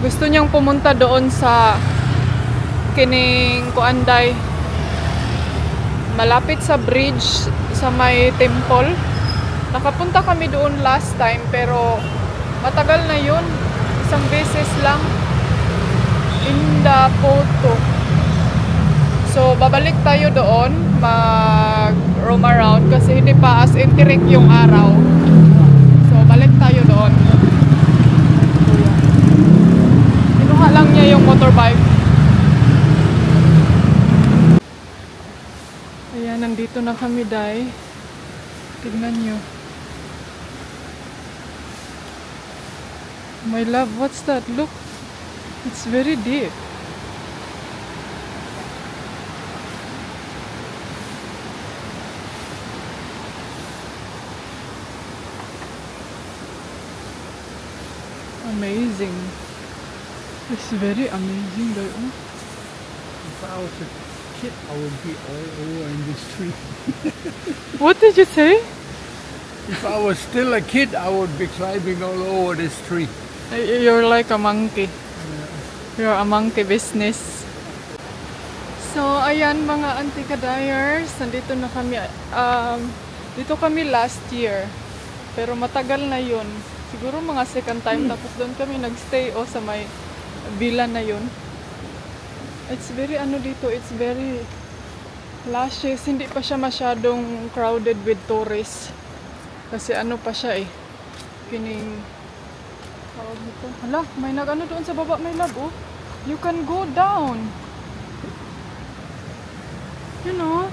Gusto niyang pumunta doon sa kining kuanday. Malapit sa bridge sa may temple. Nakapunta kami doon last time pero matagal na yun. Isang beses lang. In the photo. So, babalik tayo doon. Mag-roam around kasi hindi pa as in tirik yung araw. So, balik tayo doon. Kinuha lang niya yung motorbike. Ayan, nandito na kami, Day. Tignan nyo. My love, what's that? Look. It's very deep. Amazing. It's very amazing, though. If I was a kid, I would be all over in this tree. What did you say? If I was still a kid, I would be climbing all over this tree. You're like a monkey. You're a monkey business. So, ayan mga anti-kadayers. Nandito na kami. Dito kami last year. Pero matagal na yun. Siguro mga second time. Tapos doon kami nagstay sa may villa na yun. It's very dito. It's very luscious. Hindi pa siya masyadong crowded with tourists. Kasi pa siya kining tawag nito. Hala, may doon sa baba, may lab, oh. You can go down. You know?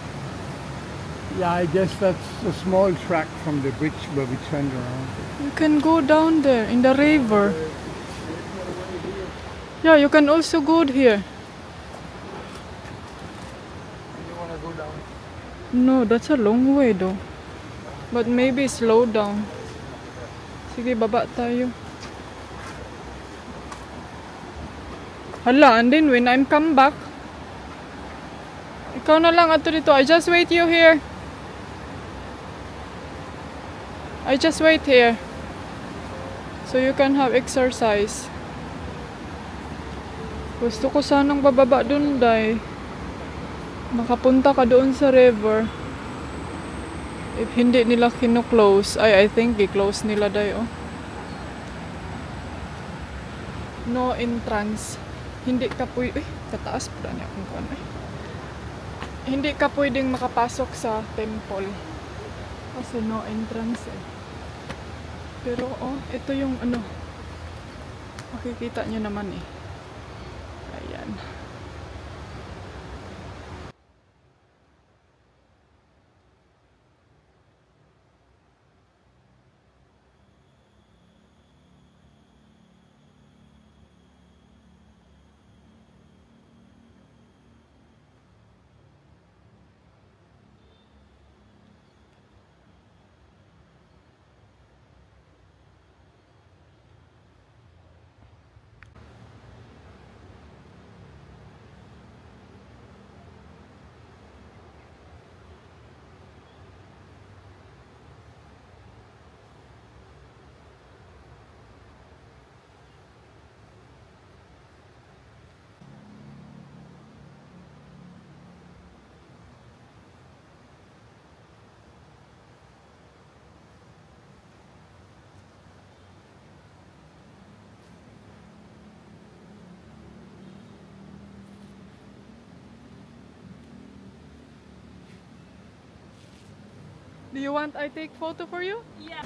Yeah, I guess that's a small track from the bridge where we turned around. You can go down there in the river. Yeah, you can also go here. You want to go down? No, that's a long way though. But maybe slow down. Sige, baba tayo. Hala, and then when I'm come back, ikaw na lang ato dito. I just wait you here. I just wait here. So you can have exercise. Gusto ko sanang bababa dun, Day. Makapunta ka doon sa river. If hindi nila kino-close, I think i-close nila, Day, oh. No entrance. Hindi ka pwede, kataas pa niya kung ano. Hindi ka pwedeng makapasok sa temple. Kasi no entrance Pero ito yung makikita nyo naman Ayan. Do you want I take photo for you? Yeah.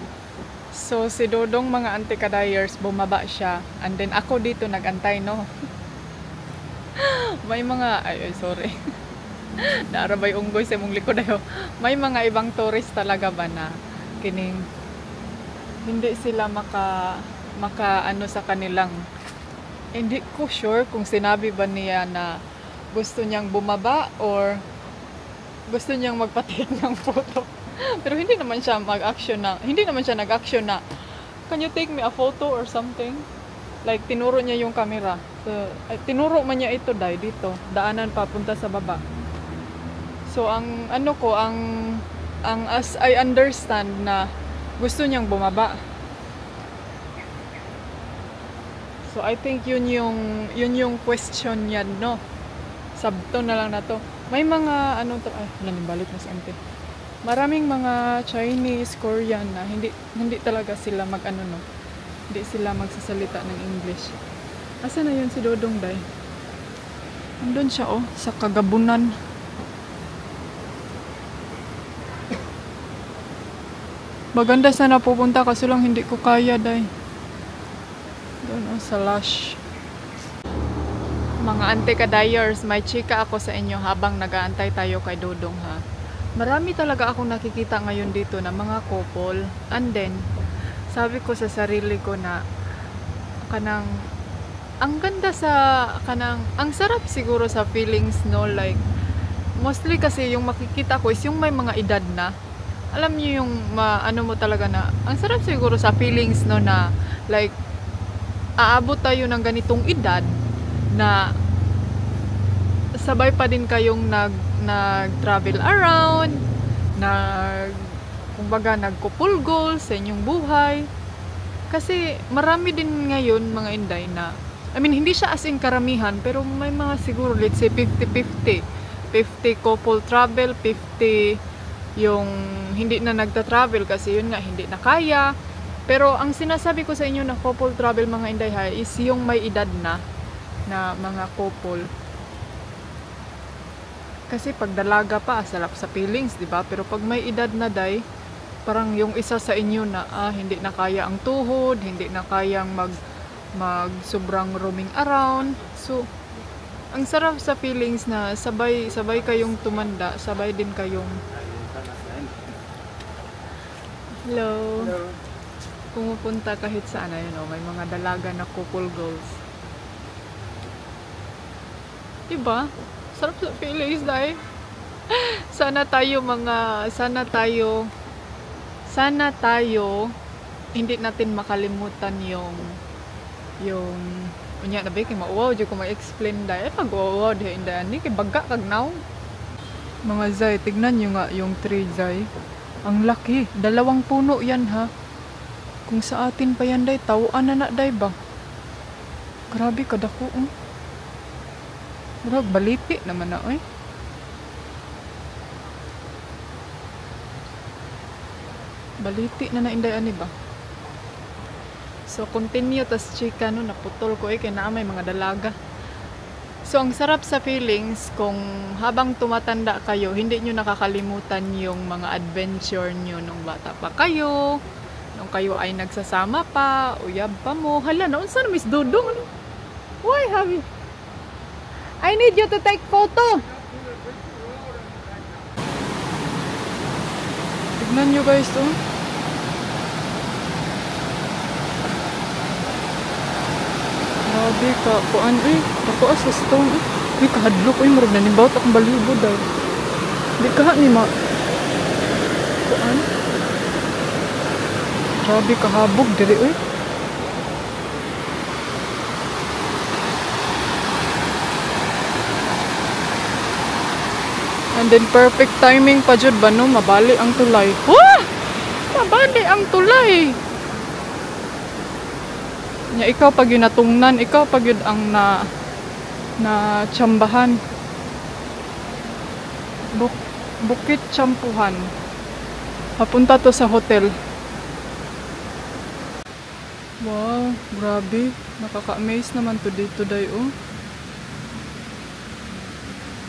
So, si Dodong mga anti-kadayers, bumaba siya. And then, ako dito nag-antay, no? May mga, sorry. Naarabay unggoy sa mong likod ayo. May mga ibang tourist talaga ba na kining hindi sila maka sa kanilang. Hindi ko sure kung sinabi ba niya na gusto niyang bumaba or gusto niyang magpatingin ng photo. Pero hindi naman siya nag-action na can you take me a photo or something? Like tinuro niya yung camera. So, tinuro man niya ito dito, daanan papunta sa baba. So ang as I understand na gusto niyang bumaba. So I think yun yung question yan, no? Sabto na lang na to. May mga ano to, ay, balik na sa ante. Maraming mga Chinese, Korean na hindi talaga sila mag-ano, no. Hindi sila magsasalita ng English. Asa na yun si Dodong Day? Andun siya, oh, sa Kagabunan. Maganda sana pupunta kasi lang hindi ko kaya, Day. Doon, oh, sa Lush. Mga ante ka-dyers, may chika ako sa inyo habang nag-aantay tayo kay Dodong, ha. Marami talaga akong nakikita ngayon dito na mga couple. And then, sabi ko sa sarili ko na kanang ang ganda sa kanang ang sarap siguro sa feelings, no, like mostly kasi yung makikita ko is yung may mga edad na. Alam niyo yung ano mo talaga na ang sarap siguro sa feelings, no, na like aabot tayo ng ganitong edad na sabay pa din kayong nag-travel around, kumbaga nag-couple goals sa inyong buhay. Kasi marami din ngayon mga Inday na, I mean, hindi siya as in karamihan, pero may mga siguro, let's say 50-50. 50 couple travel, 50 yung hindi na nagta-travel kasi yun nga, hindi na kaya. Pero ang sinasabi ko sa inyo na couple travel mga Inday, ha, is yung may edad na mga couple. Kasi pag dalaga pa, sarap sa feelings, di ba? Pero pag may edad na, Day, parang yung isa sa inyo na hindi na kaya ang tuhod, hindi na kayang mag sobrang roaming around. So, ang sarap sa feelings na sabay kayong tumanda, sabay din kayong hello. Pumupunta kahit saan, yun, may mga dalaga na couple goals. Diba? Sarap sa feelings, Day. Sana tayo hindi natin makalimutan yung unya na ba kay mauwaw di ko ma-explain, Day. Pag uwaw di hindi ani kay baga kag now. Mga Zay, tignan nyo nga yung tree, Zay. Ang laki, 2 puno yan, ha. Kung sa atin pa yan, Day, tawaan na, Day, ba? Grabe kadako, Murag baliti naman na, oy. Baliti na Inday ani ba? So continue tas chika, no, naputol ko kay naa may mga dalaga. So ang sarap sa feelings kung habang tumatanda kayo, hindi nyo nakakalimutan yung mga adventure nyo nung bata pa kayo, nung kayo ay nagsasama pa, uyab pa mo. Hala, naon sa Miss Dodong, ano? Why have you? I need you to take photo. Tignan nyo guys, Grabe ka, kuan kakuas sa stone Di kahadlok murag nanimbaut akong balibo daw. Di ka ni ma kuan. Grabe kahabog diri And then perfect timing pa jud ba, no, mabali ang tulay. Wah! Mabali ang tulay. Nya ikaw pag yun natungnan, ikaw pag yun ang na tsambahan. Bukit Tsampuhan. Papunta to sa hotel. Wow, grabe. Nakaka-amaze naman to dito, Day,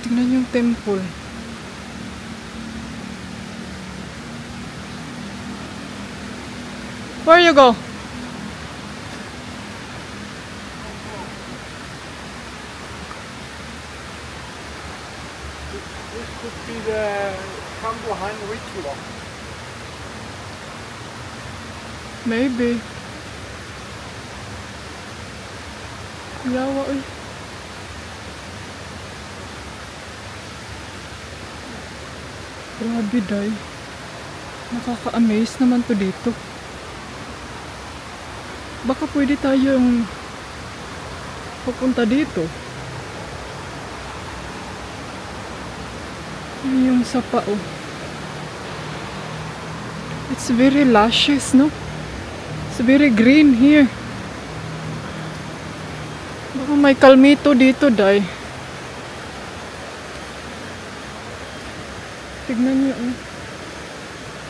Tingnan yung temple. Where you go? This could be the Tsampuhan ritual. Maybe. Yawa, Grabe, Day. Nakaka-amaze naman to dito. Baka pwede tayong pupunta dito. Yung sapa, It's very luscious, no? It's very green here. Oh, may kalmito dito, day. Tignan niyo.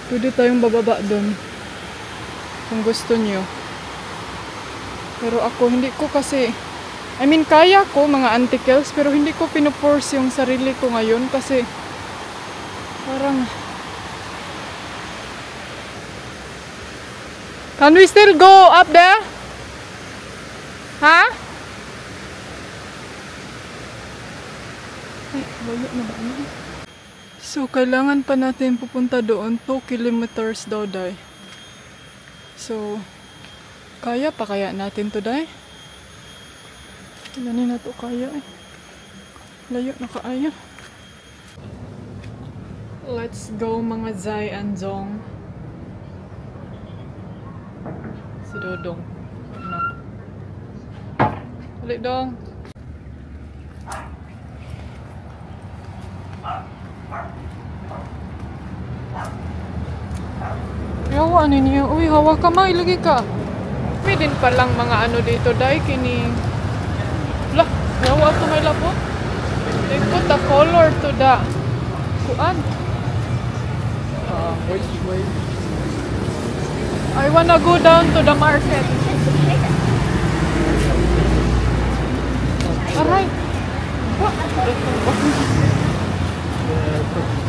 Pwede tayong bababa doon. Kung gusto niyo. Pero ako, hindi ko kasi... I mean, kaya ko mga antikels, pero hindi ko pinuforce yung sarili ko ngayon kasi... Parang... Can we still go up there? Ha? Ay, layo na ba? So, kailangan pa natin pupunta doon. 2 kilometers daw, day. So, kaya pa kaya natin to, day? Kailangan na to kaya eh. Layo na kaya. Let's go mga Zai and Zong. Si Dodong. Ano? Balik dong. Yawa ninyo. Uy, hawa ka ma. Ilagay ka. May din palang mga ano dito. Dahil kini... Lah, yawa to may labo. They put the color to the... Kuan. Which way? I wanna go down to the market. Aray. What?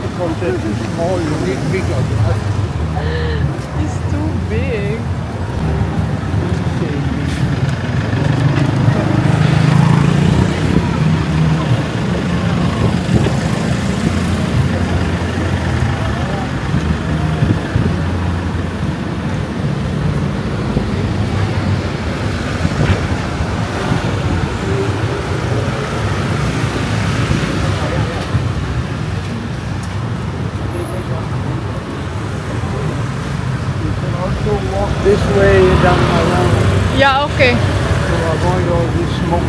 Because they're too small, you need bigger. It's too big. This way down around Yeah, okay. to avoid all this smoke.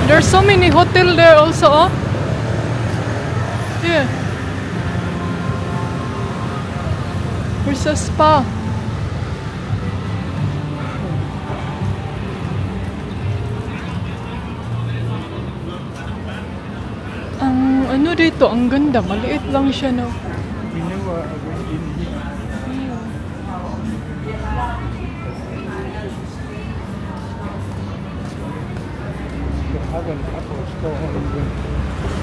There's so many hotel there also, oh. Yeah. There's a spa. Ang ano dito, ang ganda. Maliit lang siya, no? We never went in here. They have an Apple store even.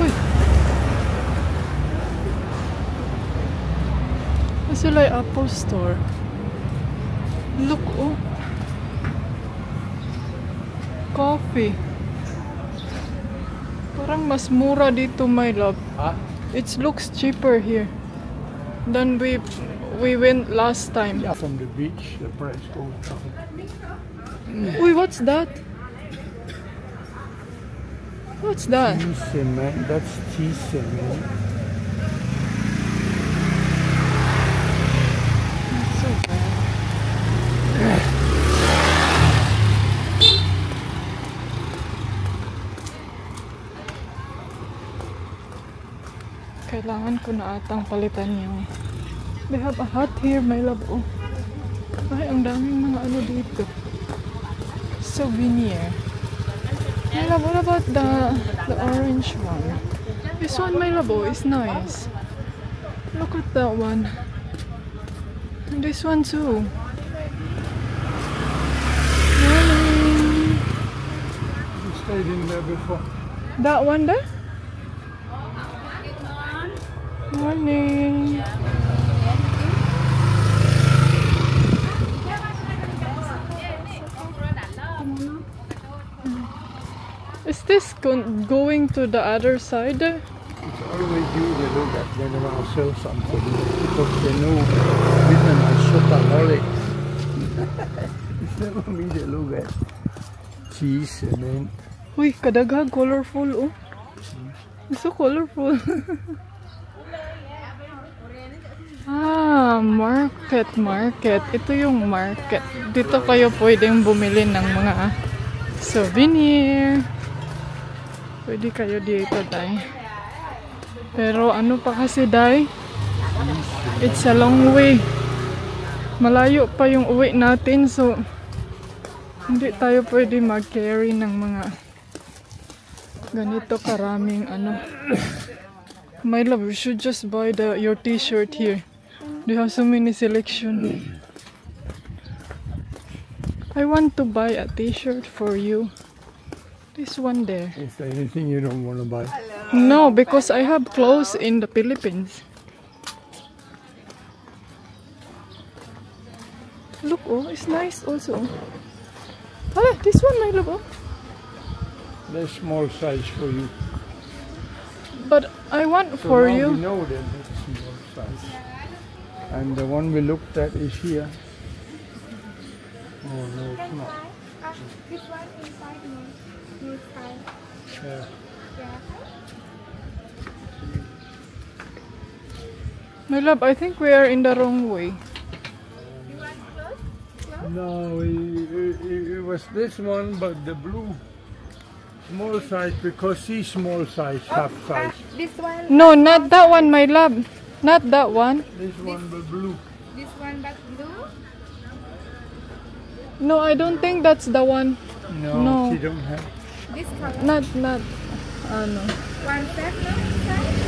Uy. Kasi like Apple Store. Look, oh. Coffee. Parang mas mura dito, my love. Huh? It looks cheaper here than we went last time. Yeah, from the beach, the price goes down. Uy, what's that? What's that? Tea cement, that's tea cement. That's so bad. Kailangan ko na atang palitan yung... They have a hut here, my love. Oh. Ay, ang daming mga ano dito. Souvenir. My love, what about the orange one? This one, my love, oh, is nice. Look at that one. And this one too. Morning. We stayed in there before. That one there? Morning. Is this going to the other side? It's always you they look at when they want to sell something because they know women are shopaholics. It's never me they look at cheese and then Uy, kadaghan, colorful, oh. It's so colorful. Market. Ito yung market. Dito kayo pwedeng bumili ng mga souvenir. Pwede kayo dito, day. Pero ano pa kasi, day? It's a long way. Malayo pa yung uwi natin, so hindi tayo pwede mag-carry ng mga ganito karaming ano. My love, you should just buy your t-shirt here. They have so many selection. I want to buy a t-shirt for you. This one there. Is there anything you don't want to buy? No, because I have clothes in the Philippines. Look, oh, it's nice also. Ah, this one, my love. Oh. There's small size for you. But I want So for now you. we know that it's small size. And the one we looked at is here. Oh no, it's not. This one inside no size. Yeah. Yeah. My love, I think we are in the wrong way. You want clothes? No, it was this one, but the blue small size because she's small size, half size. This one. No, not that one, my love. Not that one. This one, the blue. This one but blue. No, I don't think that's the one. No, No. she don't have. This color. Not. No. One set no size.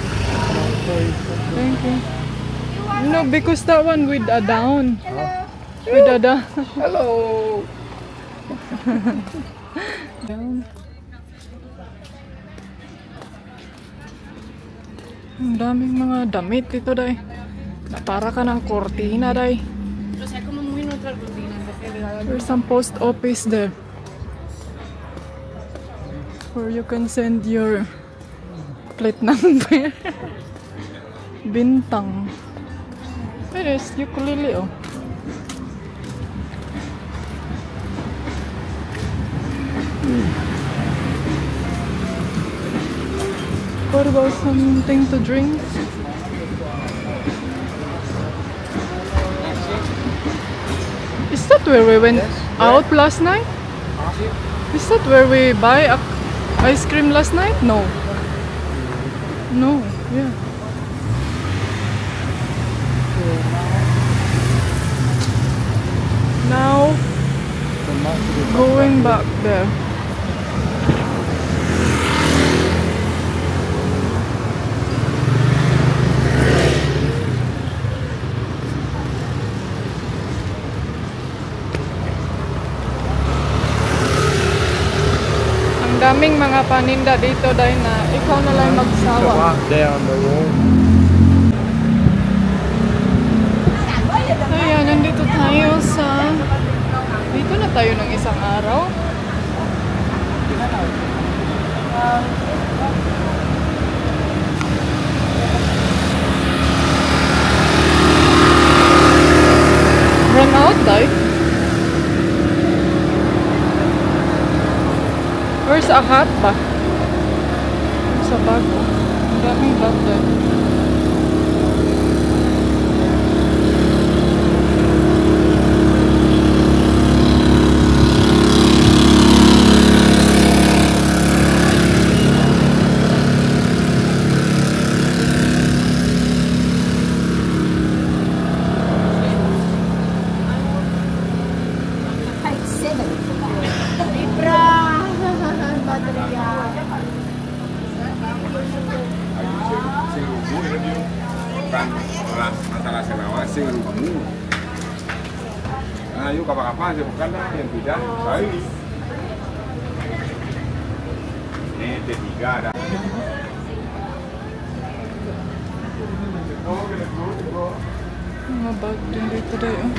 Sorry. Thank you. You want No, because that one with a down. hello. With a down. Hello. Down. Ang daming mga damit dito, day. Na para ka ng kortina, day. There's some post office there. Where you can send your plate number. Bintang. It is ukulele, oh. What about something to drink? Is that where we went out last night? Is that where we buy ice cream last night? No. No, yeah. Now, going back there. Ang daming mga paninda dito dahil na ikaw na lang magsawa. Walk there on the wall. Ayan, nandito tayo sa... Dito na tayo ng isang araw. Run out, day. Where's a hat ba? Sa bag. Ang daming bag day. Masalah senawan sing rumu. Nah, yuk kapan-kapan aja bukan lah yang tidak. Baik. Ini T3 ada. Mga bag din dito day, oh.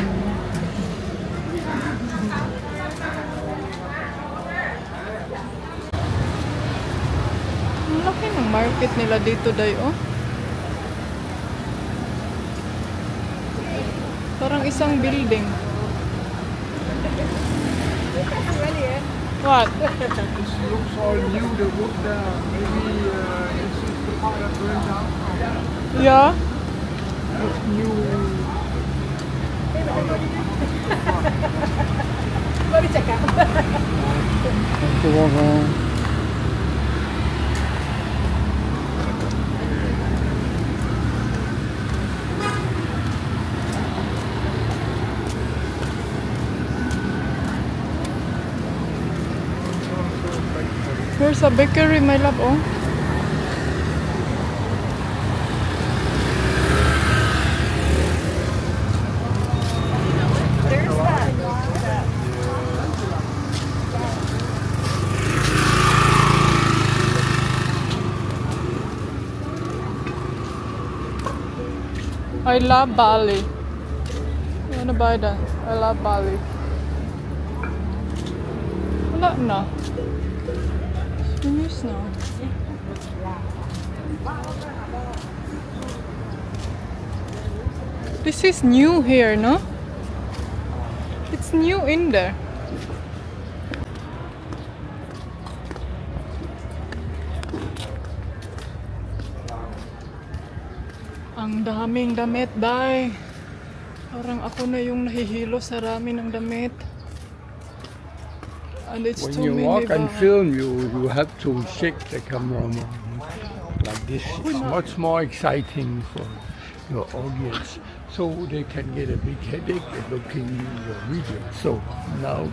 Ang laki ng market nila dito day, oh. Parang isang building. What? This looks all new. The wood, maybe this is the part that burned down. Yeah? Looks new. Ito ako. There's a bakery, my love, oh. I love Bali. I wanna buy that. I love Bali. Wala na. Finish na. This is new here, no? It's new in there. Ang daming damit, day. Parang ako na yung nahihilo sa rami ng damit. And it's When too you many walk and ba. film, you have to shake the camera more. Like this, it's much more exciting for your audience, so they can get a big headache looking at your video. So now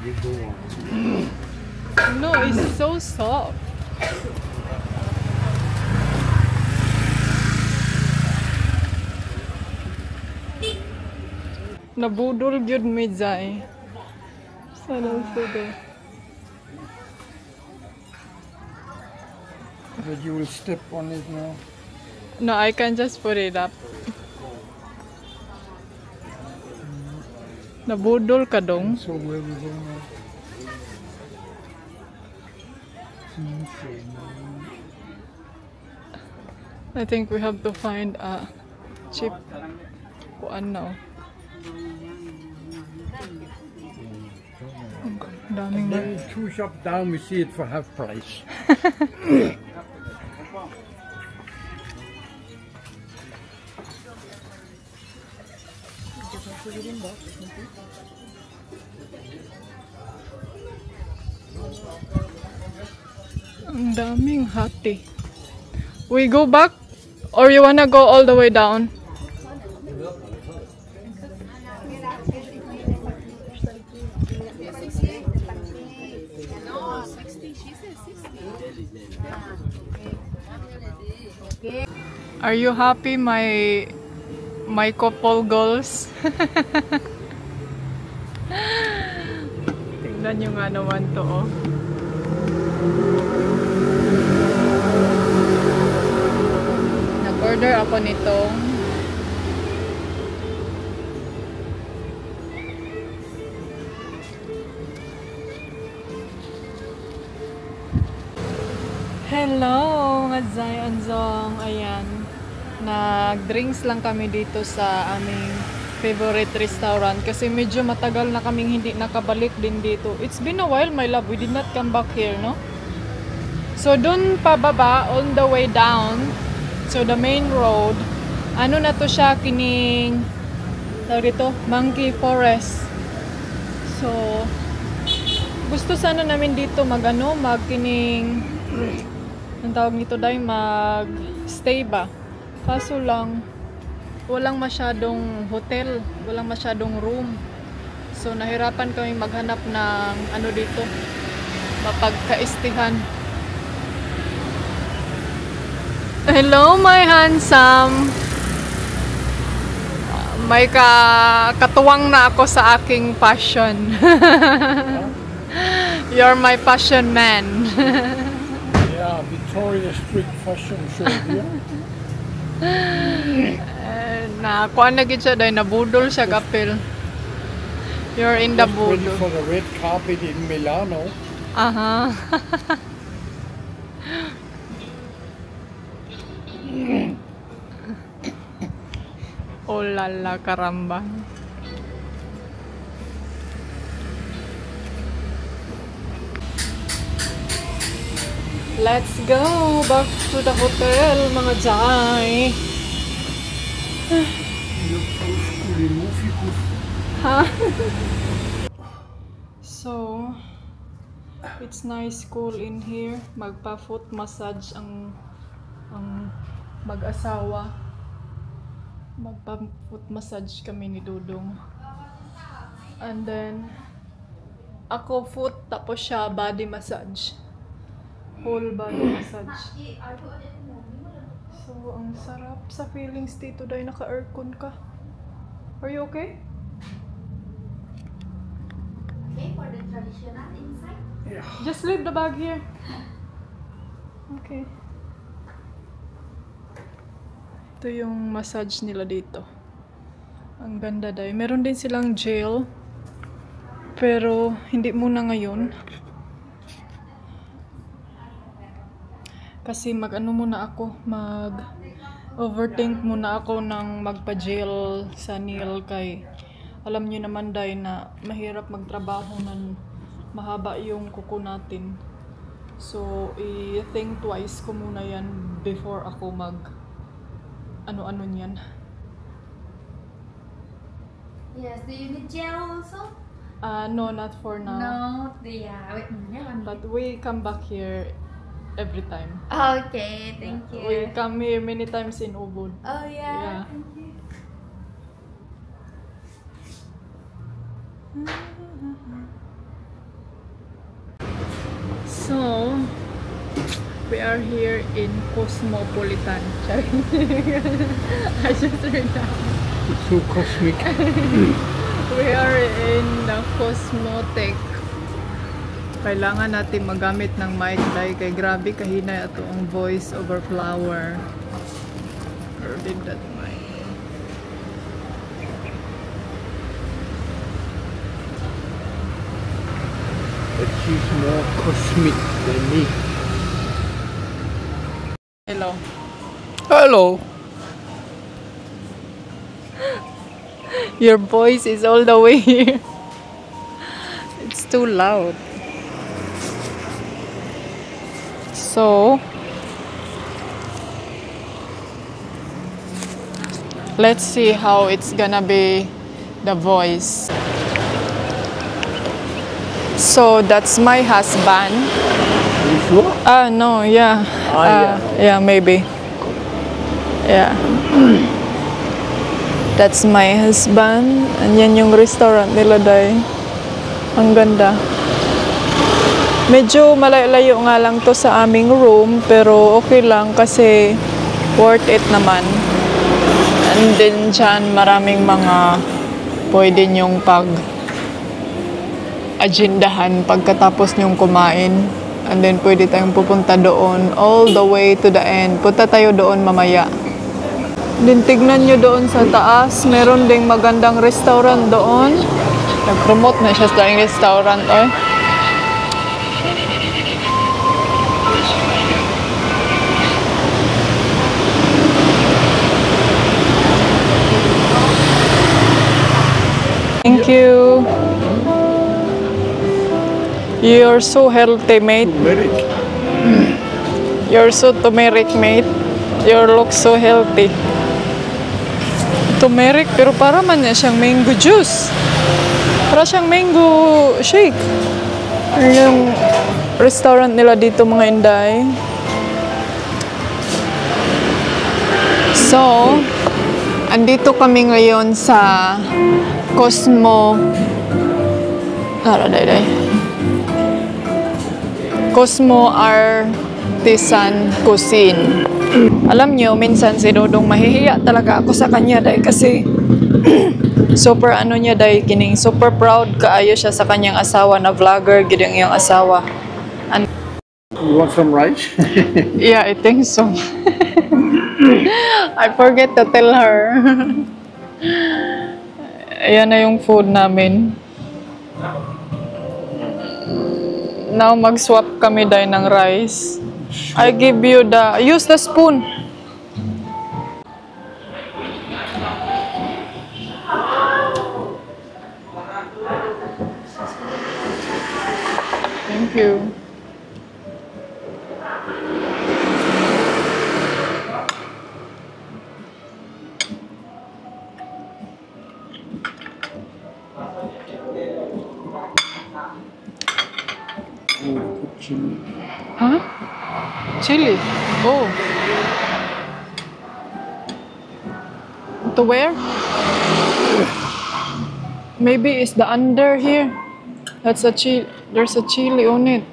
you go on. No, it's so soft. Nabudol gyud mi jay. Sana sude. But you will step on it now. No, I can just put it up. Nabudol ka dong. So where we go now? I think we have to find a cheap kuan now. Daming na. Then 2 shops down, we see it for half price. Ang daming hati. We go back or you wanna go all the way down? Are you happy, my couple goals? Tingnan nyo nga naman to, oh. Nag-order ako nitong hello, ngadzay anzong. Ayan. Nag-drinks lang kami dito sa aming favorite restaurant kasi medyo matagal na kaming hindi nakabalik din dito. It's been a while, my love. We did not come back here, no? So, dun pababa, on the way down, so the main road, ano na to siya, kining, tawag dito, Monkey Forest. So, gusto sana namin dito magkining, ang tawag nito dahil mag-stay ba? Kaso lang, walang masyadong hotel, walang masyadong room. So, nahirapan kami maghanap ng ano dito, mapagkaistihan. Hello, my handsome! May katuwang na ako sa aking passion. You're my passion man. Yeah, Victoria Street fashion show here. Na kuan na gid siya dahil nabudol siya kapil. You're in the Just ready budol. for the red carpet in Milano. Aha. Oh lala, karamba. Let's go back to the hotel, mga jay. Huh? So, it's nice cool in here. Magpa-foot massage ang mag-asawa. Magpa-foot massage kami ni Dudong. And then, ako foot, tapos siya body massage. whole body massage. So, ang sarap sa feelings dito dahil naka-aircon ka. Are you okay? Okay, for the traditional inside. Just leave the bag here. Okay. Ito yung massage nila dito. Ang ganda dahil. Meron din silang gel. Pero hindi muna ngayon. Kasi mag-ano muna ako. Mag-overthink muna ako ng magpa-gel sa nail kay alam nyo naman dahil na mahirap magtrabaho ng mahaba yung kuko natin. So, i-think twice ko muna yan before ako mag ano-ano niyan. Yes, do you need gel also? No, not for now. No, yeah. Wait, But we come back here every time. Okay, thank you. We come here many times in Ubud. Oh Yeah. yeah. Thank you. So, we are here in Cosmopolitan. I just heard that. It's so cosmic. We are in the Cosmotech. Kailangan natin magamit ng mic dahil kay grabe kahina ito ang voice over flower. Or did that mic? But she's more cosmic than me. Hello. Hello. Your voice is all the way here. It's too loud. So, let's see how it's gonna be the voice. So, that's my husband. Are you sure? No, yeah. Yeah, maybe. Yeah. That's my husband. And yan yung restaurant nila dahil. Ang ganda. Medyo malayo nga lang to sa aming room, pero okay lang kasi worth it naman. And then dyan maraming mga pwede nyong agendahan pagkatapos nyong kumain. And then pwede tayong pupunta doon all the way to the end. Punta tayo doon mamaya. Then tignan nyo doon sa taas, meron ding magandang restaurant doon. Nag-promote na siya sa restaurant. Oh. Thank you. You're so healthy, mate. Turmeric. You're so turmeric, mate. You look so healthy. Turmeric, pero para man niya siyang mango juice. Para siyang mango shake. Yung restaurant nila dito, mga Inday. So, andito kami ngayon sa Cosmo Artisan Cuisine. Alam nyo, minsan si Dodong mahihiya talaga ako sa kanya dahil kasi super ano niya dahil kining super proud kaayo siya sa kanyang asawa na vlogger gid ang iyang asawa. And You want some rice? yeah, I think so. I forget to tell her. Ayan na yung food namin. Now mag-swap kami dahil ng rice. I give you use the spoon. Thank you. Chili. Huh? Chili. Oh. To where? Maybe it's the under here. That's a chili. There's a chili on it.